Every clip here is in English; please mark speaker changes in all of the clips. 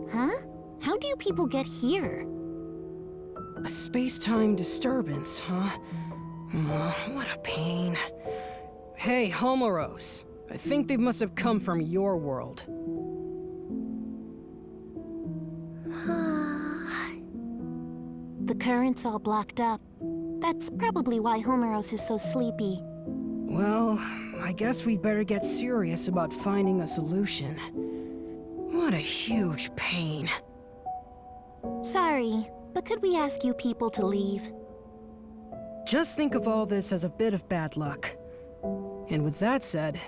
Speaker 1: Huh? How do you people get here?
Speaker 2: A space-time disturbance, huh? What a pain. Hey, Homeros. I think they must have come from your world.
Speaker 1: The current's all blocked up. That's probably why Homeros is so sleepy.
Speaker 2: Well, I guess we'd better get serious about finding a solution. What a huge pain.
Speaker 1: Sorry, but could we ask you people to leave?
Speaker 2: Just think of all this as a bit of bad luck. And with that said,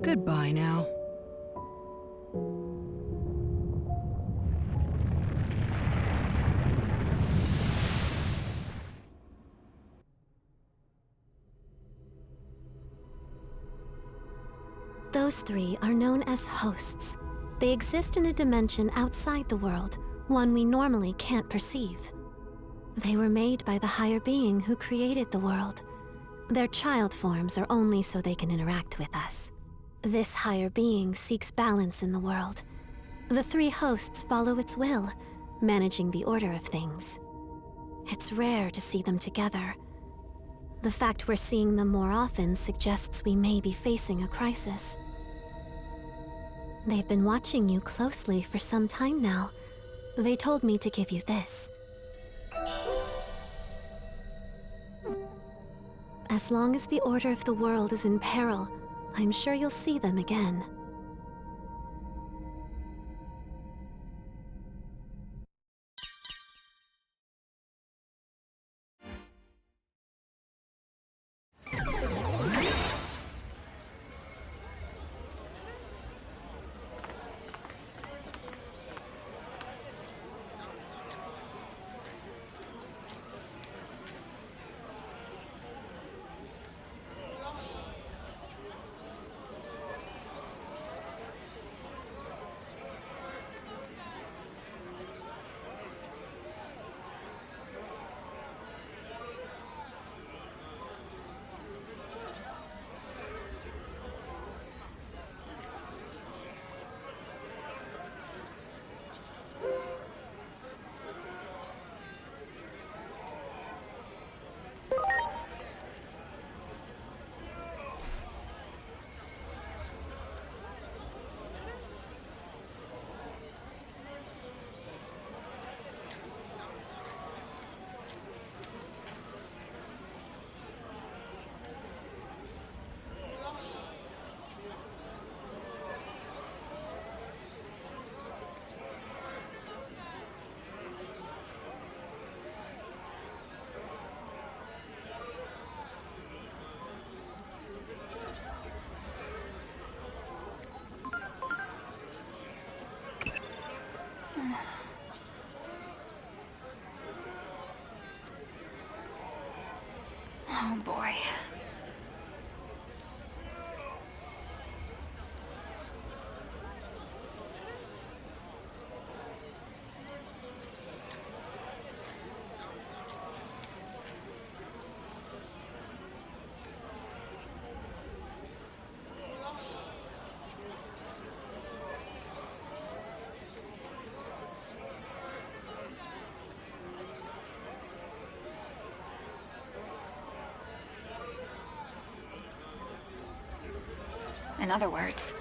Speaker 2: goodbye now.
Speaker 3: Those three are known as hosts. They exist in a dimension outside the world, one we normally can't perceive. They were made by the higher being who created the world. Their child forms are only so they can interact with us. This higher being seeks balance in the world. The three hosts follow its will, managing the order of things. It's rare to see them together. The fact we're seeing them more often suggests we may be facing a crisis. They've been watching you closely for some time now. They told me to give you this. As long as the order of the world is in peril, I'm sure you'll see them again.
Speaker 4: Oh boy. In other words,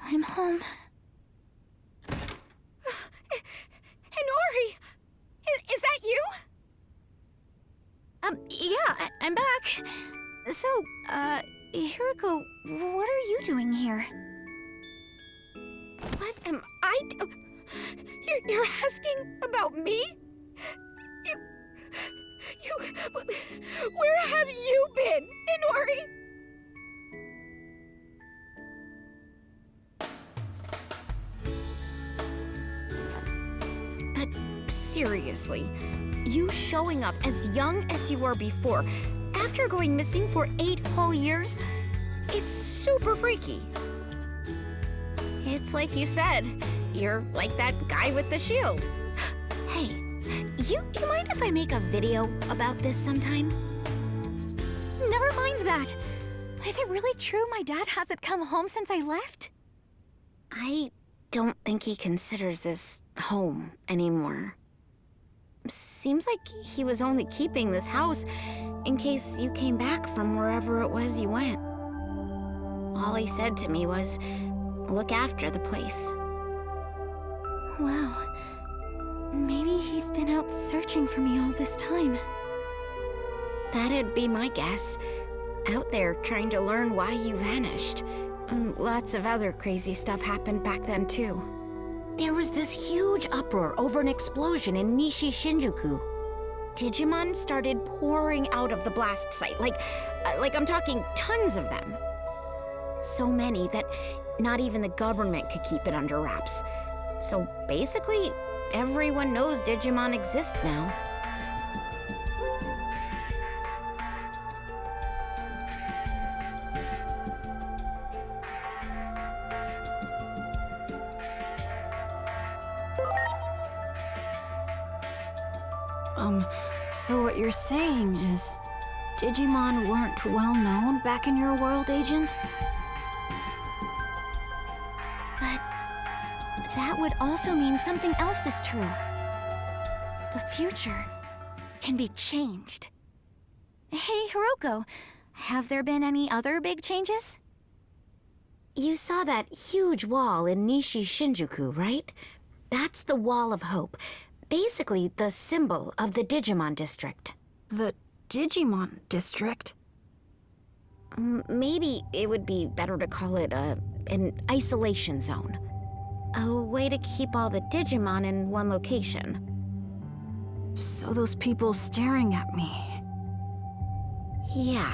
Speaker 4: I'm home.
Speaker 5: Hinori! Is that you?
Speaker 4: Yeah, I'm back. So, Hiriko, what are you doing here?
Speaker 5: What am I You're asking about me? Where have you been, Hinori? But seriously, you showing up as young as you were before, after going missing for 8 whole years, is super freaky. It's like you said, you're like that guy with the shield. Hey, you mind if I make a video about this sometime?
Speaker 4: Never mind that. Is it really true my dad hasn't come home since I left?
Speaker 5: I don't think he considers this home anymore. Seems like he was only keeping this house in case you came back from wherever it was you went. All he said to me was, look after the place.
Speaker 4: Wow. Maybe he's been out searching for me all this time.
Speaker 5: That'd be my guess. Out there trying to learn why you vanished. Lots of other crazy stuff happened back then, too. There was this huge uproar over an explosion in Nishi Shinjuku. Digimon started pouring out of the blast site, like I'm talking tons of them. So many that not even the government could keep it under wraps. So basically, everyone knows Digimon exist now.
Speaker 4: So what you're saying is, Digimon weren't well known back in your world, Agent? But that would also mean something else is true. The future can be changed. Hey, Hiroko, have there been any other big changes?
Speaker 5: You saw that huge wall in Nishi Shinjuku, right? That's the Wall of Hope. Basically, the symbol of the Digimon district.
Speaker 4: The Digimon district?
Speaker 5: Maybe it would be better to call it an isolation zone. A way to keep all the Digimon in one location.
Speaker 4: So those people staring at me.
Speaker 5: Yeah,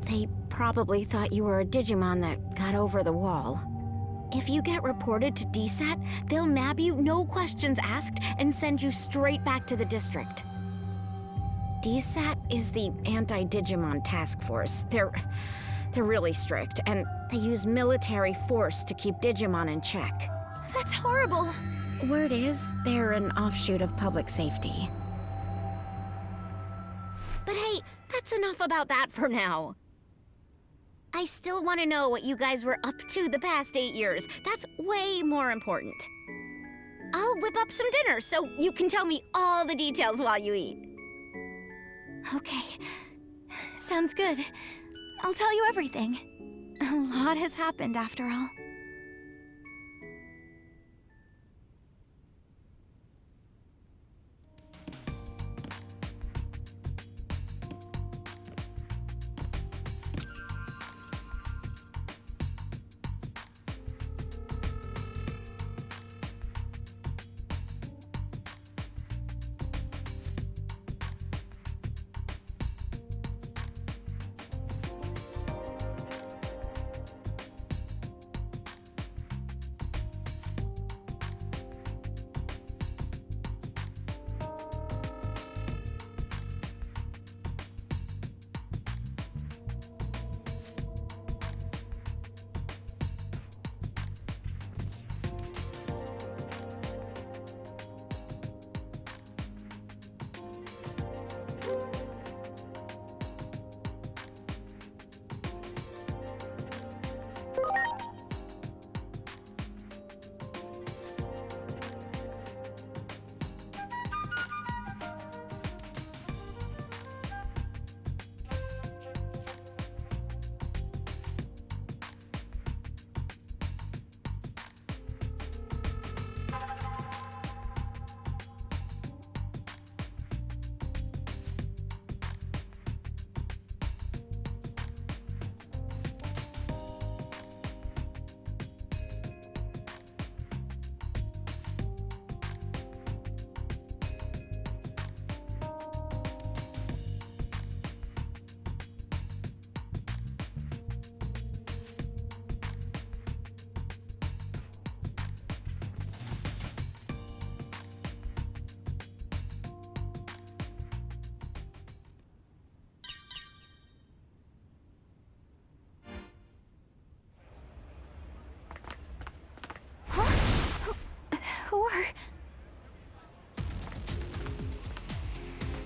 Speaker 5: they probably thought you were a Digimon that got over the wall. If you get reported to DSAT, they'll nab you, no questions asked, and send you straight back to the district. DSAT is the Anti-Digimon Task Force. They're really strict, and they use military force to keep Digimon in check.
Speaker 4: That's horrible.
Speaker 5: Word is, they're an offshoot of public safety. But hey, that's enough about that for now. I still want to know what you guys were up to the past 8 years. That's way more important. I'll whip up some dinner so you can tell me all the details while you eat.
Speaker 4: Okay. Sounds good. I'll tell you everything. A lot has happened after all.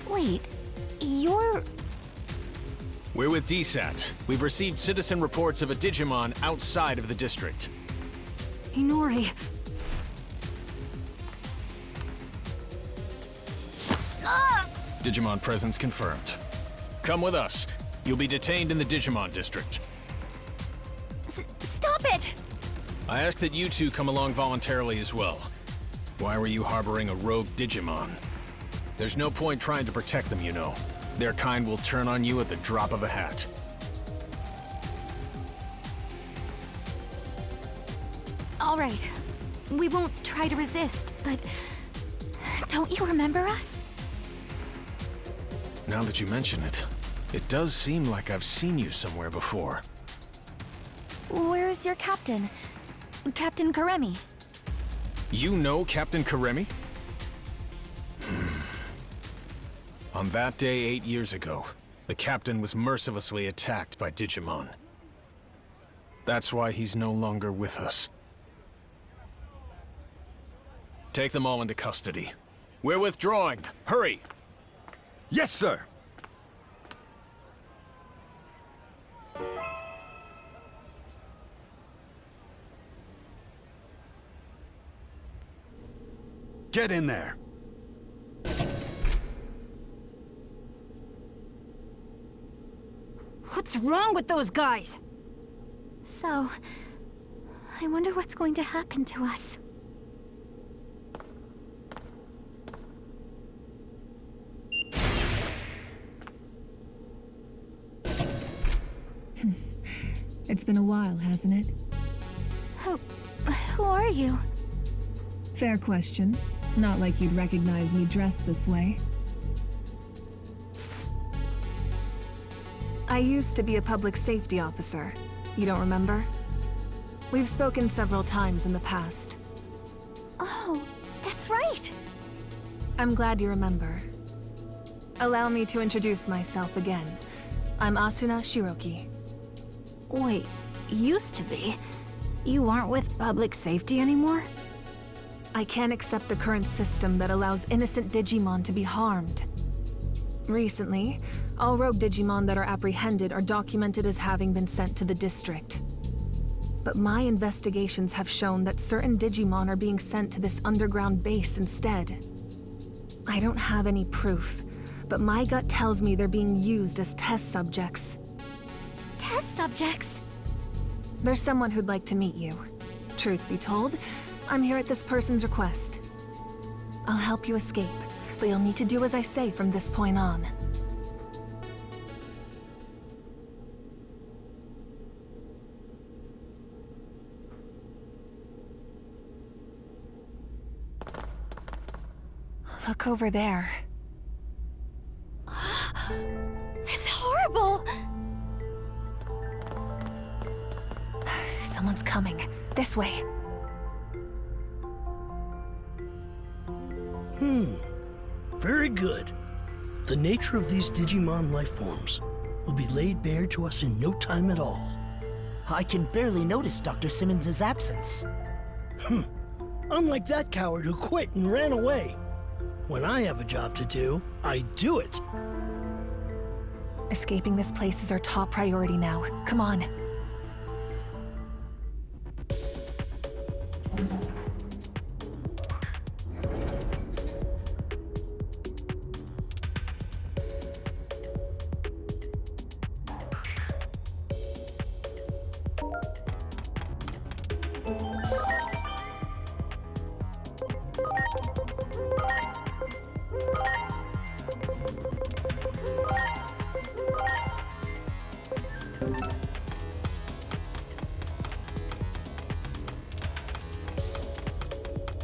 Speaker 4: Wait, you're...
Speaker 6: We're with DSAT. We've received citizen reports of a Digimon outside of the district.
Speaker 4: Inori.
Speaker 6: Digimon presence confirmed. Come with us. You'll be detained in the Digimon district.
Speaker 4: Stop it!
Speaker 6: I ask that you two come along voluntarily as well. Why were you harboring a rogue Digimon? There's no point trying to protect them, you know. Their kind will turn on you at the drop of a hat.
Speaker 4: All right. We won't try to resist, but don't you remember us?
Speaker 6: Now that you mention it, it does seem like I've seen you somewhere before.
Speaker 4: Where's your captain? Captain Karemi.
Speaker 6: You know Captain Karemi? On that day 8 years ago, the captain was mercilessly attacked by Digimon. That's why he's no longer with us. Take them all into custody. We're withdrawing. Hurry!
Speaker 7: Yes, sir! Get in there.
Speaker 4: What's wrong with those guys? So, I wonder what's going to happen to us.
Speaker 8: It's been a while, hasn't it?
Speaker 4: Who are you?
Speaker 8: Fair question. Not like you'd recognize me dressed this way. I used to be a public safety officer. You don't remember? We've spoken several times in the past.
Speaker 4: Oh, that's right.
Speaker 8: I'm glad you remember. Allow me to introduce myself again. I'm Asuna Shiroki.
Speaker 5: Wait, used to be? You aren't with public safety anymore?
Speaker 8: I can't accept the current system that allows innocent Digimon to be harmed. Recently, all rogue Digimon that are apprehended are documented as having been sent to the district. But my investigations have shown that certain Digimon are being sent to this underground base instead. I don't have any proof, but my gut tells me they're being used as test subjects.
Speaker 4: Test subjects?
Speaker 8: There's someone who'd like to meet you. Truth be told, I'm here at this person's request. I'll help you escape, but you'll need to do as I say from this point on. Look over there.
Speaker 4: It's horrible!
Speaker 8: Someone's coming. This way.
Speaker 9: Very good. The nature of these Digimon life forms will be laid bare to us in no time at all.
Speaker 10: I can barely notice Dr. Simmons' absence.
Speaker 9: Unlike that coward who quit and ran away. When I have a job to do, I do it.
Speaker 8: Escaping this place is our top priority now. Come on.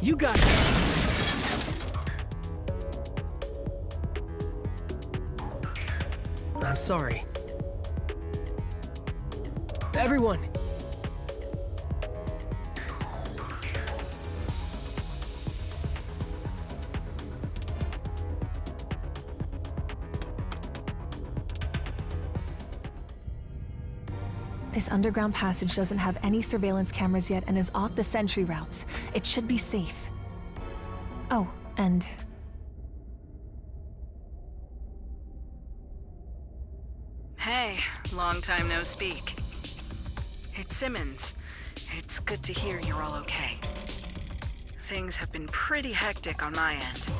Speaker 2: You got it! I'm sorry. Everyone!
Speaker 8: This underground passage doesn't have any surveillance cameras yet and is off the sentry routes. It should be safe. Oh, and...
Speaker 11: Hey, long time no speak. It's Simmons. It's good to hear you're all okay. Things have been pretty hectic on my end.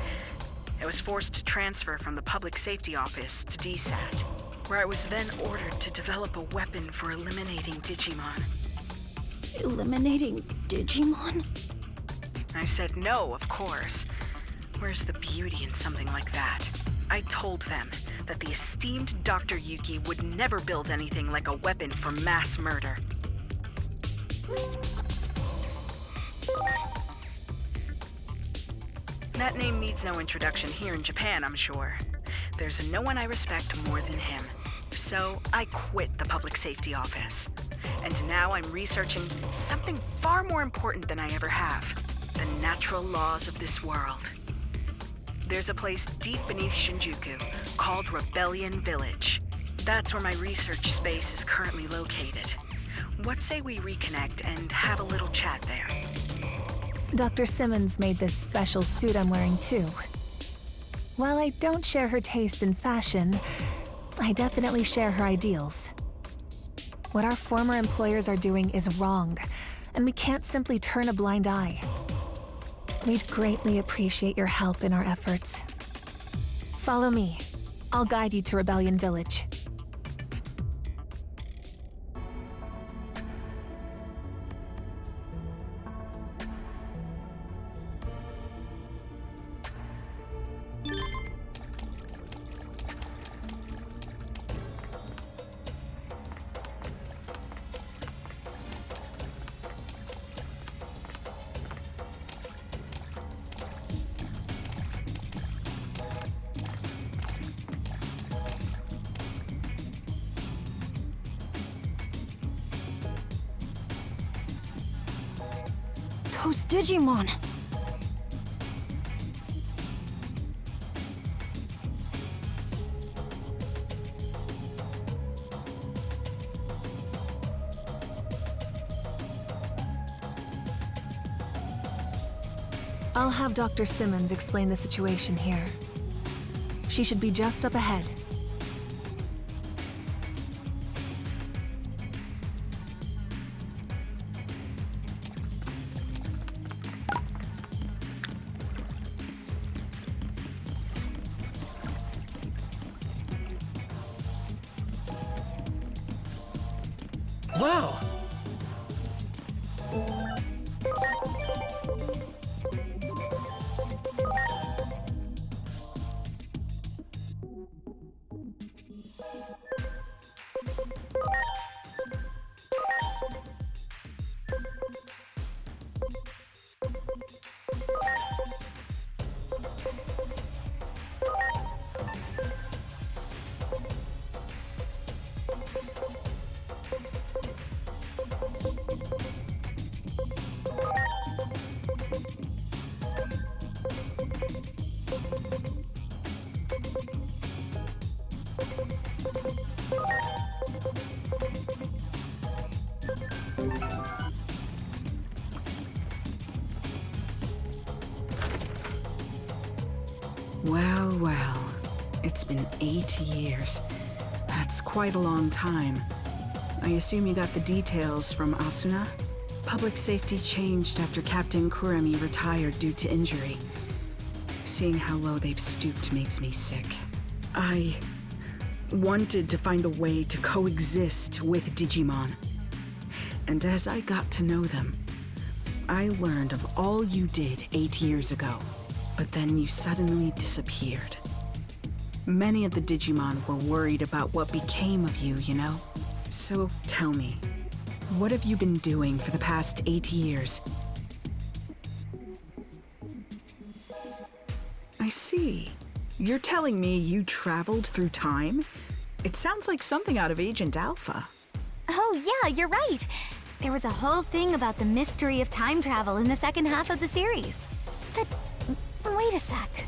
Speaker 11: I was forced to transfer from the Public Safety Office to DSAT, where I was then ordered to develop a weapon for eliminating Digimon.
Speaker 4: Eliminating Digimon?
Speaker 11: I said no, of course. Where's the beauty in something like that? I told them that the esteemed Dr. Yuki would never build anything like a weapon for mass murder. That name needs no introduction here in Japan, I'm sure. There's no one I respect more than him. So I quit the Public Safety Office. And now I'm researching something far more important than I ever have. The natural laws of this world. There's a place deep beneath Shinjuku called Rebellion Village. That's where my research space is currently located. What say we reconnect and have a little chat there?
Speaker 8: Dr. Simmons made this special suit I'm wearing too. While I don't share her taste in fashion, I definitely share her ideals. What our former employers are doing is wrong, and we can't simply turn a blind eye. We'd greatly appreciate your help in our efforts. Follow me. I'll guide you to Rebellion Village.
Speaker 4: Those Digimon!
Speaker 8: I'll have Dr. Simmons explain the situation here. She should be just up ahead.
Speaker 9: Wow!
Speaker 11: Well, well. It's been 8 years. That's quite a long time. I assume you got the details from Asuna? Public safety changed after Captain Kuremi retired due to injury. Seeing how low they've stooped makes me sick. I wanted to find a way to coexist with Digimon. And as I got to know them, I learned of all you did 8 years ago. But then you suddenly disappeared. Many of the Digimon were worried about what became of you, you know? So tell me, what have you been doing for the past 8 years? I see. You're telling me you traveled through time? It sounds like something out of Agent Alpha.
Speaker 4: Oh yeah, you're right. There was a whole thing about the mystery of time travel in the second half of the series. But wait a sec.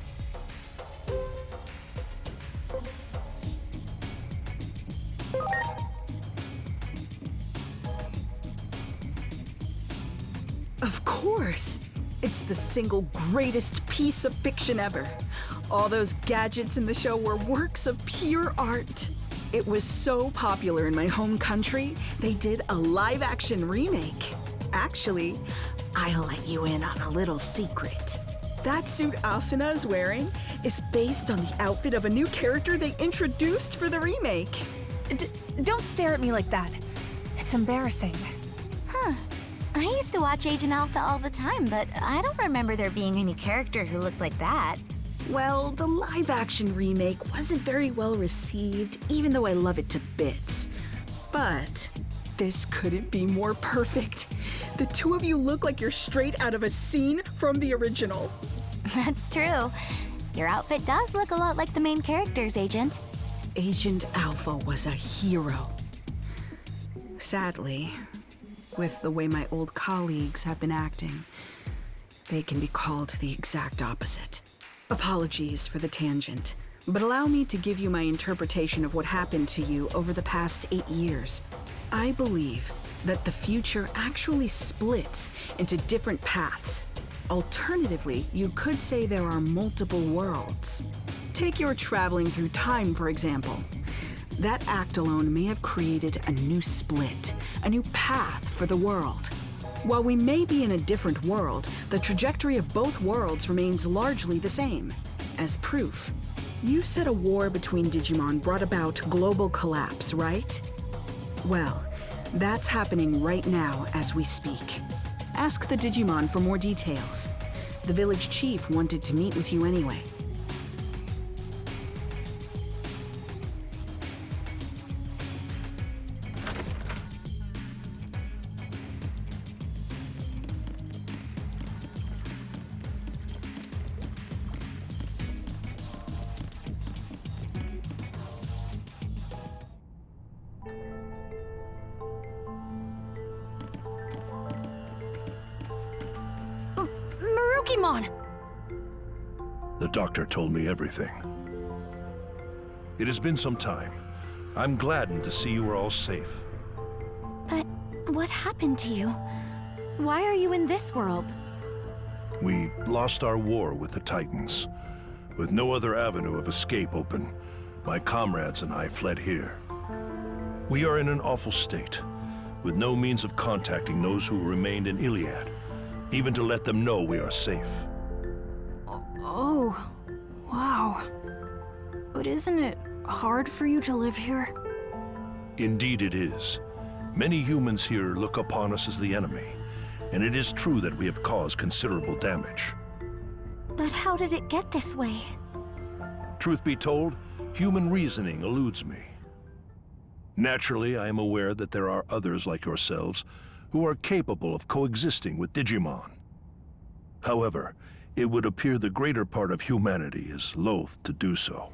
Speaker 11: Of course! It's the single greatest piece of fiction ever. All those gadgets in the show were works of pure art. It was so popular in my home country, they did a live-action remake. Actually, I'll let you in on a little secret. That suit Asuna is wearing is based on the outfit of a new character they introduced for the remake.
Speaker 8: Don't stare at me like that. It's embarrassing.
Speaker 4: Huh. I used to watch Agent Alpha all the time, but I don't remember there being any character who looked like that.
Speaker 11: Well, the live-action remake wasn't very well received, even though I love it to bits. But this couldn't be more perfect. The two of you look like you're straight out of a scene from the original.
Speaker 4: That's true. Your outfit does look a lot like the main characters, Agent.
Speaker 11: Agent Alpha was a hero. Sadly, with the way my old colleagues have been acting, they can be called the exact opposite. Apologies for the tangent, but allow me to give you my interpretation of what happened to you over the past 8 years. I believe that the future actually splits into different paths. Alternatively, you could say there are multiple worlds. Take your traveling through time, for example. That act alone may have created a new split, a new path for the world. While we may be in a different world, the trajectory of both worlds remains largely the same. As proof, you said a war between Digimon brought about global collapse, right? Well, that's happening right now as we speak. Ask the Digimon for more details. The village chief wanted to meet with you anyway.
Speaker 4: Marukimon!
Speaker 12: The doctor told me everything. It has been some time. I'm gladdened to see you are all safe.
Speaker 4: But what happened to you? Why are you in this world?
Speaker 12: We lost our war with the Titans. With no other avenue of escape open, my comrades and I fled here. We are in an awful state, with no means of contacting those who remained in Iliad, even to let them know we are safe.
Speaker 8: Oh, wow. But isn't it hard for you to live here?
Speaker 12: Indeed it is. Many humans here look upon us as the enemy, and it is true that we have caused considerable damage.
Speaker 4: But how did it get this way?
Speaker 12: Truth be told, human reasoning eludes me. Naturally, I am aware that there are others like yourselves who are capable of coexisting with Digimon. However, it would appear the greater part of humanity is loath to do so.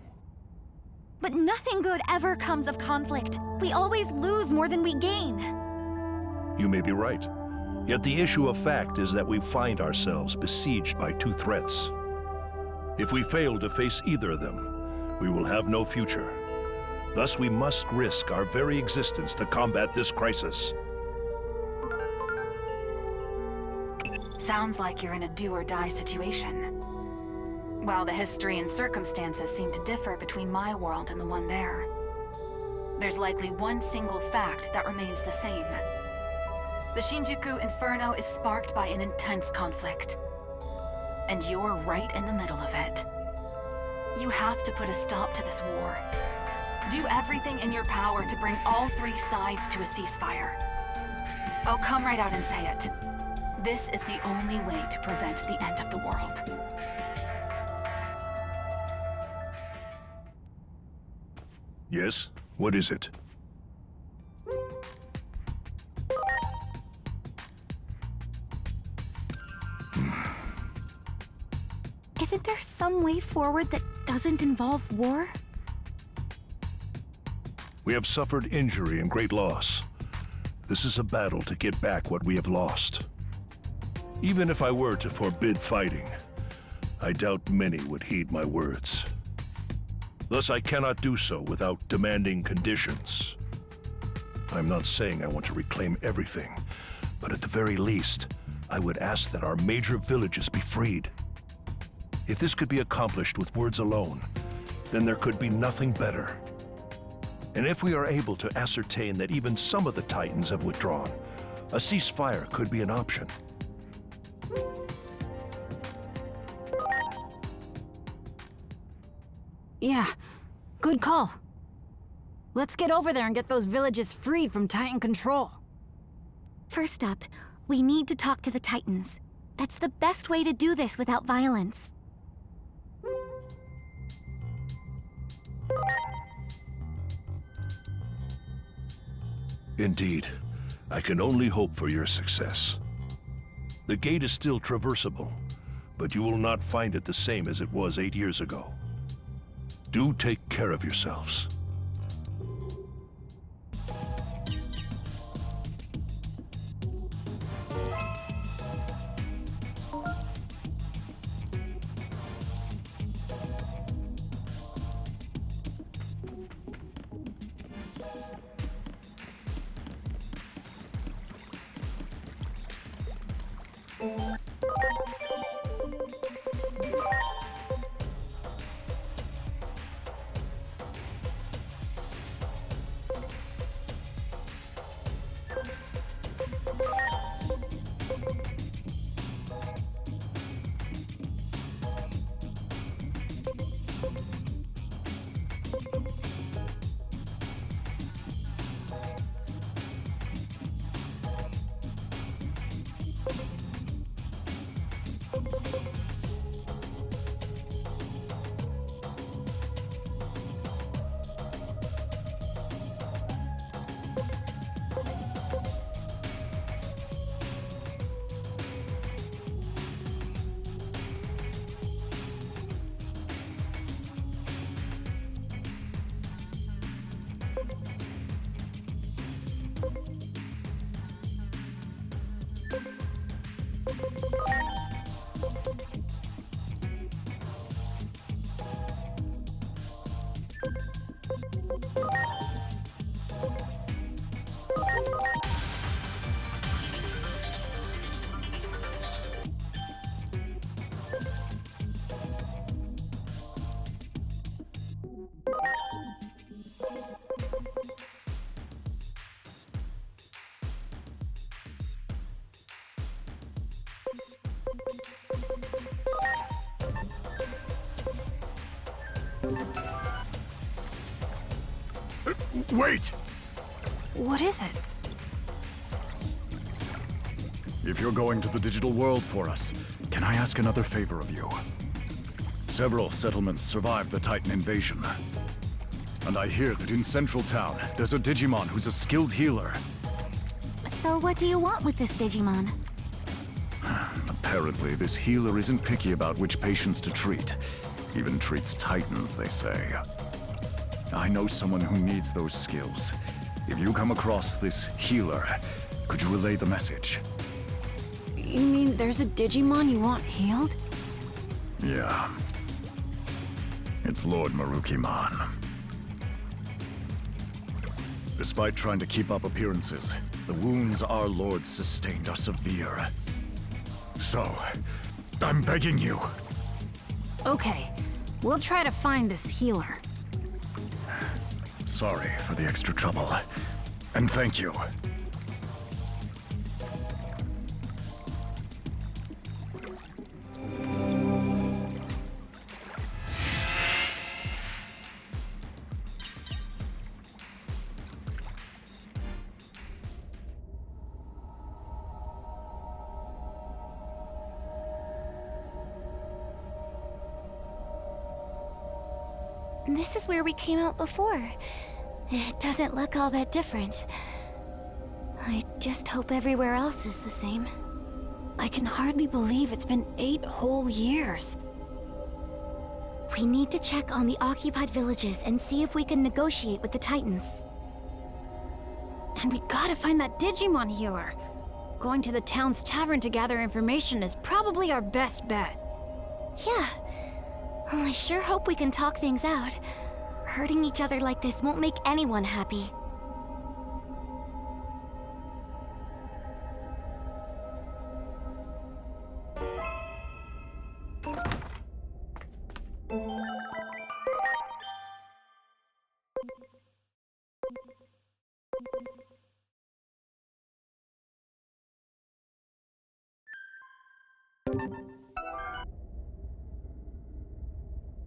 Speaker 4: But nothing good ever comes of conflict. We always lose more than we gain.
Speaker 12: You may be right. Yet the issue of fact is that we find ourselves besieged by two threats. If we fail to face either of them, we will have no future. Thus, we must risk our very existence to combat this crisis.
Speaker 13: Sounds like you're in a do-or-die situation. While the history and circumstances seem to differ between my world and the one there, there's likely one single fact that remains the same. The Shinjuku Inferno is sparked by an intense conflict, and you're right in the middle of it. You have to put a stop to this war. Do everything in your power to bring all three sides to a ceasefire. I'll come right out and say it. This is the only way to prevent the end of the world.
Speaker 12: Yes? What is it?
Speaker 4: Isn't there some way forward that doesn't involve war?
Speaker 12: We have suffered injury and great loss. This is a battle to get back what we have lost. Even if I were to forbid fighting, I doubt many would heed my words. Thus, I cannot do so without demanding conditions. I'm not saying I want to reclaim everything, but at the very least, I would ask that our major villages be freed. If this could be accomplished with words alone, then there could be nothing better. And if we are able to ascertain that even some of the Titans have withdrawn, a ceasefire could be an option.
Speaker 14: Yeah, good call. Let's get over there and get those villages freed from Titan control.
Speaker 4: First up, we need to talk to the Titans. That's the best way to do this without violence.
Speaker 12: Indeed. I can only hope for your success. The gate is still traversable, but you will not find it the same as it was 8 years ago. Do take care of yourselves.
Speaker 7: Wait!
Speaker 14: What is it?
Speaker 7: If you're going to the digital world for us, can I ask another favor of you? Several settlements survived the Titan invasion. And I hear that in Central Town, there's a Digimon who's a skilled healer.
Speaker 4: So what do you want with this Digimon?
Speaker 7: Apparently, this healer isn't picky about which patients to treat. Even treats Titans, they say. I know someone who needs those skills. If you come across this healer, could you relay the message?
Speaker 14: You mean there's a Digimon you want healed?
Speaker 7: Yeah. It's Lord Marukimon. Despite trying to keep up appearances, the wounds our lord sustained are severe. So, I'm begging you.
Speaker 14: Okay, we'll try to find this healer.
Speaker 7: Sorry for the extra trouble. And thank you.
Speaker 4: This is where we came out before. It doesn't look all that different. I just hope everywhere else is the same.
Speaker 14: I can hardly believe it's been 8 whole years.
Speaker 4: We need to check on the occupied villages and see if we can negotiate with the Titans.
Speaker 14: And we gotta find that Digimon healer. Going to the town's tavern to gather information is probably our best bet.
Speaker 4: Yeah. Well, I sure hope we can talk things out. Hurting each other like this won't make anyone happy.